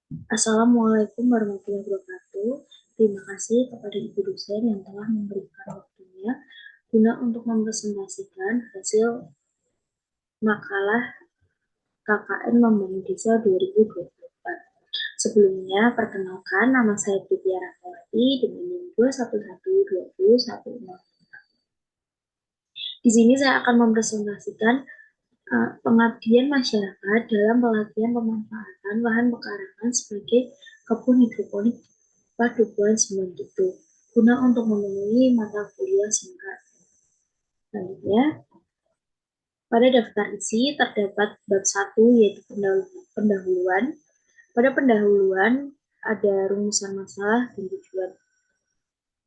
Assalamualaikum warahmatullahi wabarakatuh. Terima kasih kepada Ibu dosen yang telah memberikan waktunya guna untuk mempresentasikan hasil makalah KKN Membangun Desa 2024. Sebelumnya, perkenalkan nama saya Pritiya Rahmawati dengan NIM 2112010. Di sini saya akan mempresentasikan pengabdian masyarakat dalam pelatihan pemanfaatan lahan pekarangan sebagai kebun hidroponik Padukuhan Semendikbud guna untuk memenuhi mata kuliah singkat. Selanjutnya, pada daftar isi terdapat bab 1 yaitu pendahuluan. Pada pendahuluan ada rumusan masalah dan tujuan.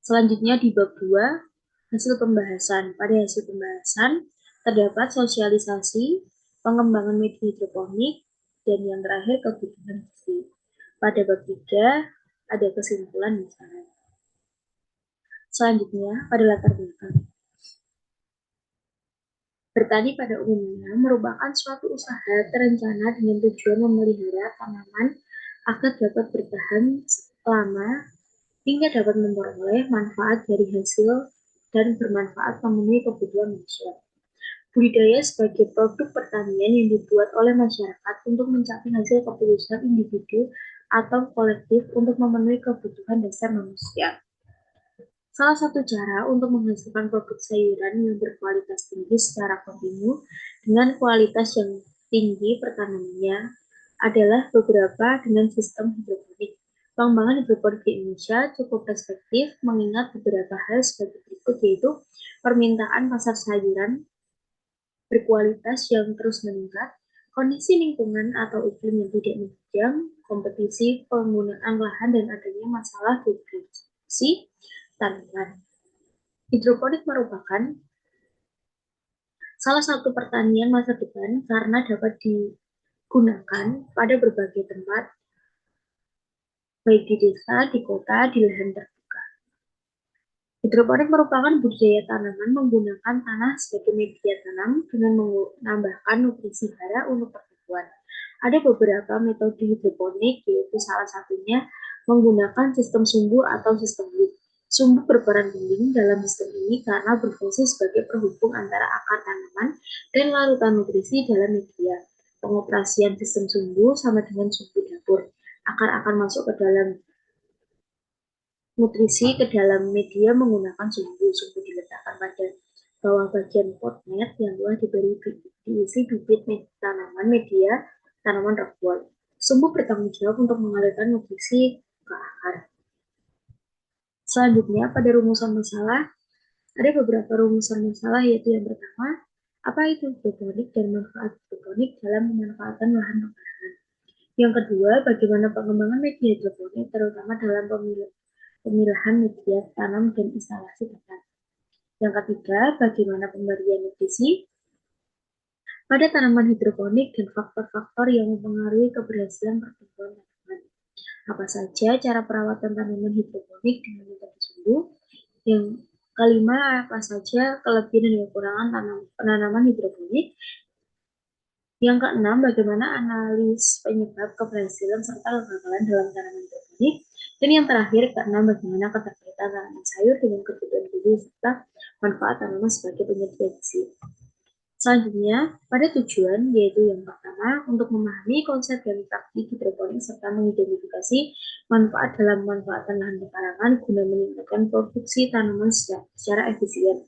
Selanjutnya di bab 2 hasil pembahasan. Pada hasil pembahasan terdapat sosialisasi, pengembangan media hidroponik, dan yang terakhir kebutuhan gizi. Pada bab 3 ada kesimpulan misalnya. Selanjutnya pada latar belakang. Bertani pada umumnya merupakan suatu usaha terencana dengan tujuan memelihara tanaman agar dapat bertahan lama hingga dapat memperoleh manfaat dari hasil dan bermanfaat memenuhi kebutuhan manusia. Budidaya sebagai produk pertanian yang dibuat oleh masyarakat untuk mencapai hasil keputusan individu atau kolektif untuk memenuhi kebutuhan dasar manusia. Salah satu cara untuk menghasilkan produk sayuran yang berkualitas tinggi secara kontinu dengan kualitas yang tinggi pertanamnya adalah beberapa dengan sistem hidroponik. Pengembangan hidroponik di Indonesia cukup perspektif mengingat beberapa hal sebagai berikut, yaitu permintaan pasar sayuran berkualitas yang terus meningkat, kondisi lingkungan atau iklim yang tidak menunjang, kompetisi penggunaan lahan dan adanya masalah degradasi tanaman. Hidroponik merupakan salah satu pertanian masa depan karena dapat digunakan pada berbagai tempat, baik di desa, di kota, di lahan terbuka. Hidroponik merupakan budidaya tanaman menggunakan tanah sebagai media tanam dengan menambahkan nutrisi hara untuk pertumbuhan. Ada beberapa metode hidroponik, yaitu salah satunya menggunakan sistem sumbu atau sistem lift. Sumbu berperan penting dalam sistem ini karena berfungsi sebagai penghubung antara akar tanaman dan larutan nutrisi dalam media. Pengoperasian sistem sumbu sama dengan sumbu dapur. Akar akan masuk ke dalam nutrisi ke dalam media menggunakan sumbu. Sumbu diletakkan pada bawah bagian potnet yang telah diisi bibit tanaman media tanaman rabuan. Sumbu bertanggung jawab untuk mengalirkan nutrisi ke akar. Selanjutnya, pada rumusan masalah, ada beberapa rumusan masalah, yaitu yang pertama, apa itu hidroponik dan manfaat hidroponik dalam pemanfaatan lahan pekarangan. Yang kedua, bagaimana pengembangan media hidroponik, terutama dalam pemilahan media tanam dan instalasi tanam. Yang ketiga, bagaimana pemberian nutrisi pada tanaman hidroponik dan faktor-faktor yang mempengaruhi keberhasilan pertumbuhan tanaman. Apa saja cara perawatan tanaman hidroponik dengan metode sumbu? Yang kelima, apa saja kelebihan dan kekurangan penanaman hidroponik? Yang keenam, bagaimana analis penyebab keberhasilan serta kegagalan dalam tanaman hidroponik? Dan yang terakhir, keenam, bagaimana keterkaitan tanaman sayur dengan kebutuhan gizi serta manfaat tanaman sebagai penyedia gizi. Selanjutnya, pada tujuan, yaitu yang pertama, untuk memahami konsep dan praktik hidroponik serta mengidentifikasi manfaat dalam pemanfaatan lahan pekarangan guna meningkatkan produksi tanaman secara efisien.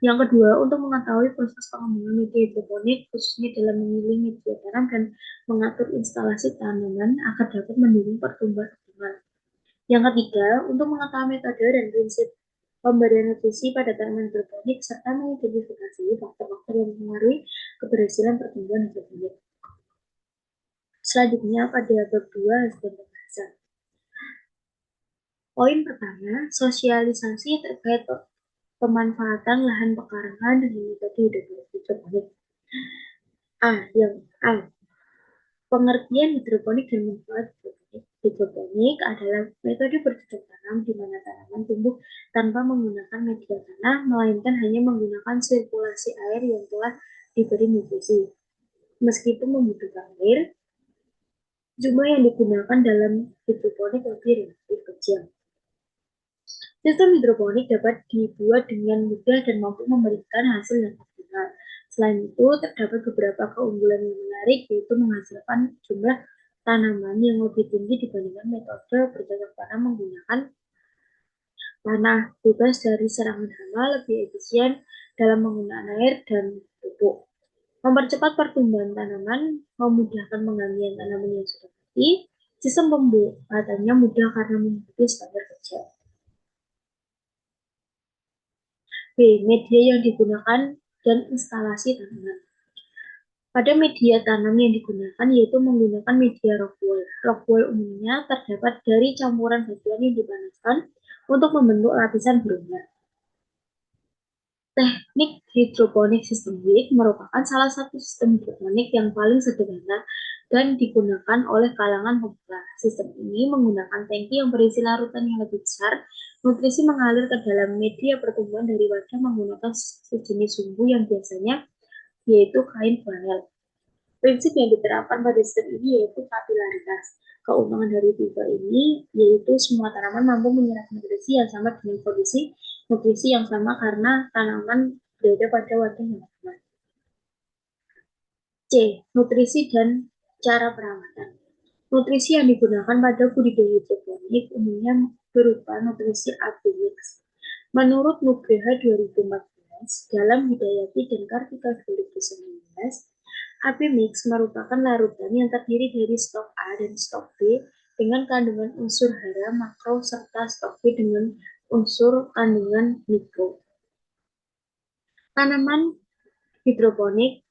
Yang kedua, untuk mengetahui proses pengembangan media hidroponik, khususnya dalam memilih media tanam dan mengatur instalasi tanaman agar dapat mendukung pertumbuhan optimal. Yang ketiga, untuk mengetahui metode dan prinsip pemberian nutrisi pada tanaman hidroponik serta mengidentifikasi faktor-faktor yang mempengaruhi keberhasilan pertumbuhan hidroponik. Selanjutnya, pada bab 2 hasil pembahasan. Poin pertama, sosialisasi terkait pemanfaatan lahan pekarangan dengan metode hidroponik. A. Pengertian hidroponik dan manfaat hidroponik. Hidroponik adalah metode bercocok tanam di mana tanaman tumbuh tanpa menggunakan media tanah, melainkan hanya menggunakan sirkulasi air yang telah diberi nutrisi. Meskipun membutuhkan air, jumlah yang digunakan dalam hidroponik lebih relatif kecil. Sistem hidroponik dapat dibuat dengan mudah dan mampu memberikan hasil yang optimal. Selain itu, terdapat beberapa keunggulan yang menarik, yaitu menghasilkan jumlah tanaman yang lebih tinggi dibandingkan metode bercocok tanam menggunakan tanah bebas dari serangan hama, lebih efisien dalam menggunakan air dan pupuk. Mempercepat pertumbuhan tanaman, memudahkan penggantian tanaman yang sudah mati, sistem pembuatannya mudah karena mengikuti standar kerja. B. Media yang digunakan dan instalasi tanaman. Pada media tanam yang digunakan yaitu menggunakan media rock wool. Rock wool umumnya terdapat dari campuran batuan yang dipanaskan untuk membentuk lapisan berundak. Teknik hidroponik sistemik merupakan salah satu sistem hidroponik yang paling sederhana dan digunakan oleh kalangan pemula. Sistem ini menggunakan tangki yang berisi larutan yang lebih besar. Nutrisi mengalir ke dalam media pertumbuhan dari wadah menggunakan sejenis sumbu yang biasanya yaitu kain flanel. Prinsip yang diterapkan pada sistem ini yaitu kapilaritas. Keuntungan dari tipe ini yaitu semua tanaman mampu menyerap nutrisi yang sama dengan kondisi nutrisi yang sama karena tanaman berada pada wadah yang sama. C. Nutrisi dan cara perawatan. Nutrisi yang digunakan pada budidaya hidroponik umumnya berupa nutrisi APX. Menurut Nugraha 2014, dalam Hidayati dan Kartika 2019, AB mix merupakan larutan yang terdiri dari stok A dan stok B dengan kandungan unsur hara makro serta stok B dengan unsur kandungan mikro. Tanaman hidroponik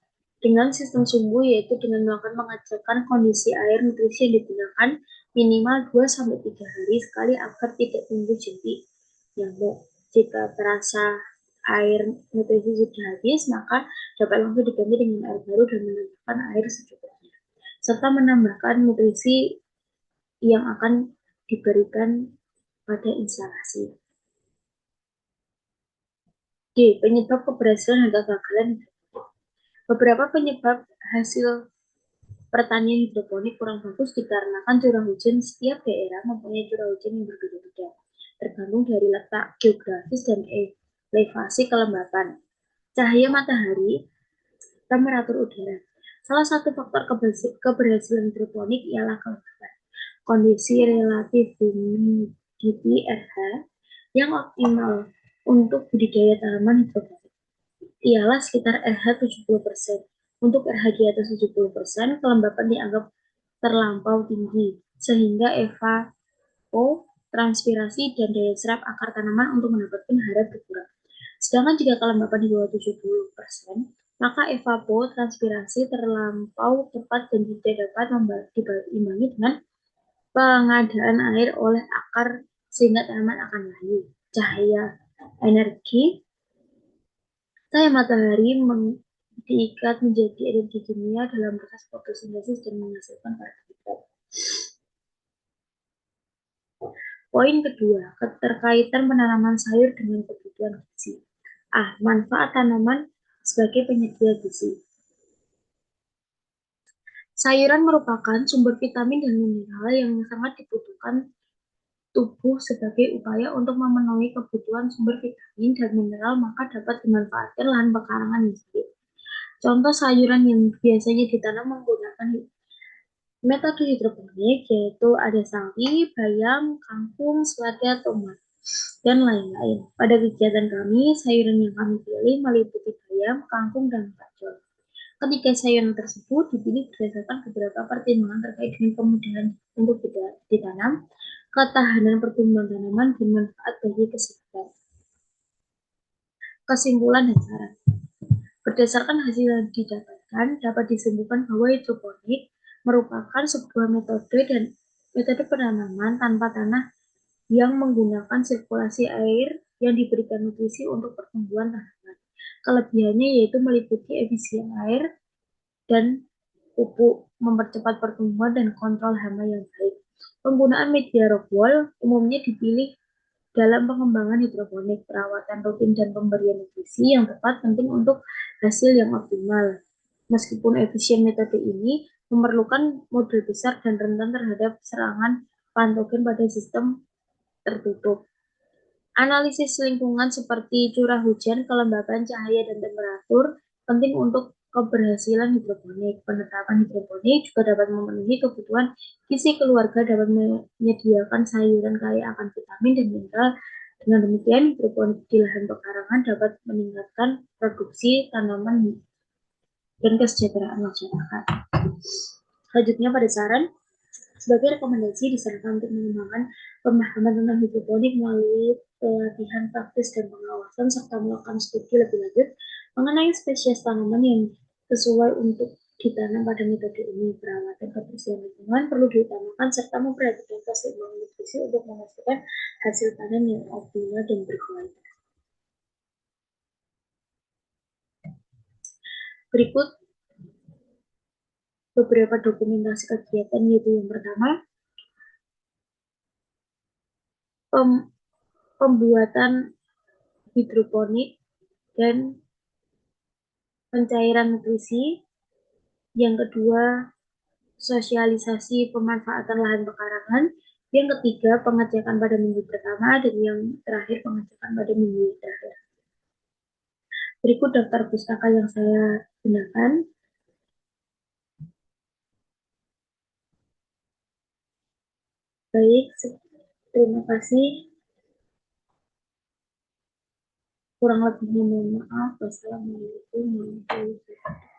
dengan sistem sumbu yaitu dengan melakukan pengecekan kondisi air nutrisi yang digunakan minimal 2-3 hari sekali agar tidak tumbuh jentik nyamuk. Jika terasa air nutrisi sudah habis, maka dapat langsung diganti dengan air baru dan menambahkan air secukupnya, serta menambahkan nutrisi yang akan diberikan pada instalasi. D. Penyebab keberhasilan dan kegagalan. Beberapa penyebab hasil pertanian hidroponik kurang bagus dikarenakan curah hujan. Setiap daerah mempunyai curah hujan yang berbeda-beda, tergantung dari letak geografis dan elevasi kelembapan, cahaya matahari, temperatur udara. Salah satu faktor keberhasilan hidroponik ialah kelembapan. Kondisi relatif humidity RH yang optimal untuk budidaya tanaman hidroponik ialah sekitar RH 70%. Untuk RH di atas 70%, kelembapan dianggap terlampau tinggi, sehingga evapotranspirasi dan daya serap akar tanaman untuk mendapatkan hara berkurang. Sedangkan jika kelembapan di bawah 70%, maka evapotranspirasi terlampau cepat dan tidak dapat diimbangi dengan pengadaan air oleh akar sehingga tanaman akan layu. Cahaya energi cahaya matahari diikat menjadi energi kimia dalam proses fotosintesis dan menghasilkan karbohidrat. Poin kedua, keterkaitan penanaman sayur dengan kebutuhan gizi. A. Manfaat tanaman sebagai penyedia gizi. Sayuran merupakan sumber vitamin dan mineral yang sangat dibutuhkan tubuh sebagai upaya untuk memenuhi kebutuhan sumber vitamin dan mineral, maka dapat dimanfaatkan lahan pekarangan yang sempit. Contoh sayuran yang biasanya ditanam menggunakan metode hidroponik yaitu ada sawi, bayam, kangkung, selada, tomat, dan lain-lain. Pada kegiatan kami, sayuran yang kami pilih meliputi bayam, kangkung, dan kacang. Ketiga sayuran tersebut dipilih berdasarkan beberapa pertimbangan terkait dengan kemudahan untuk ditanam, ketahanan pertumbuhan tanaman, dan manfaat bagi kesehatan. Kesimpulan dan saran. Berdasarkan hasil yang didapatkan, dapat disimpulkan bahwa hidroponik merupakan sebuah metode penanaman tanpa tanah yang menggunakan sirkulasi air yang diberikan nutrisi untuk pertumbuhan tanaman. Kelebihannya yaitu meliputi efisien air dan pupuk, mempercepat pertumbuhan dan kontrol hama yang baik. Penggunaan media rock wool umumnya dipilih dalam pengembangan hidroponik. Perawatan rutin dan pemberian nutrisi yang tepat penting untuk hasil yang optimal. Meskipun efisien metode ini, memerlukan model besar dan rentan terhadap serangan patogen pada sistem tertutup. Analisis lingkungan seperti curah hujan, kelembapan cahaya, dan temperatur penting untuk keberhasilan hidroponik. Penerapan hidroponik juga dapat memenuhi kebutuhan gizi keluarga, dapat menyediakan sayuran kaya akan vitamin dan mineral. Dengan demikian, hidroponik di lahan pekarangan dapat meningkatkan produksi tanaman dan kesejahteraan masyarakat. Selanjutnya pada saran, sebagai rekomendasi disarankan untuk mengembangkan pemahaman tentang hidroponik melalui pelatihan praktis dan pengawasan serta melakukan studi lebih lanjut mengenai spesies tanaman yang sesuai untuk ditanam pada metode ini. Perawatan kebersihan lingkungan perlu diutamakan serta memperhatikan keseimbangan nutrisi untuk memastikan hasil panen yang optimal dan berkualitas. Berikut beberapa dokumentasi kegiatan, yaitu yang pertama, pembuatan hidroponik dan pencairan nutrisi. Yang kedua, sosialisasi pemanfaatan lahan pekarangan. Yang ketiga, pengecekan pada minggu pertama. Dan yang terakhir, pengecekan pada minggu terakhir. Berikut daftar pustaka yang saya gunakan. Baik, terima kasih. Kurang lebihnya mohon maaf. Wassalamualaikum warahmatullahi wabarakatuh.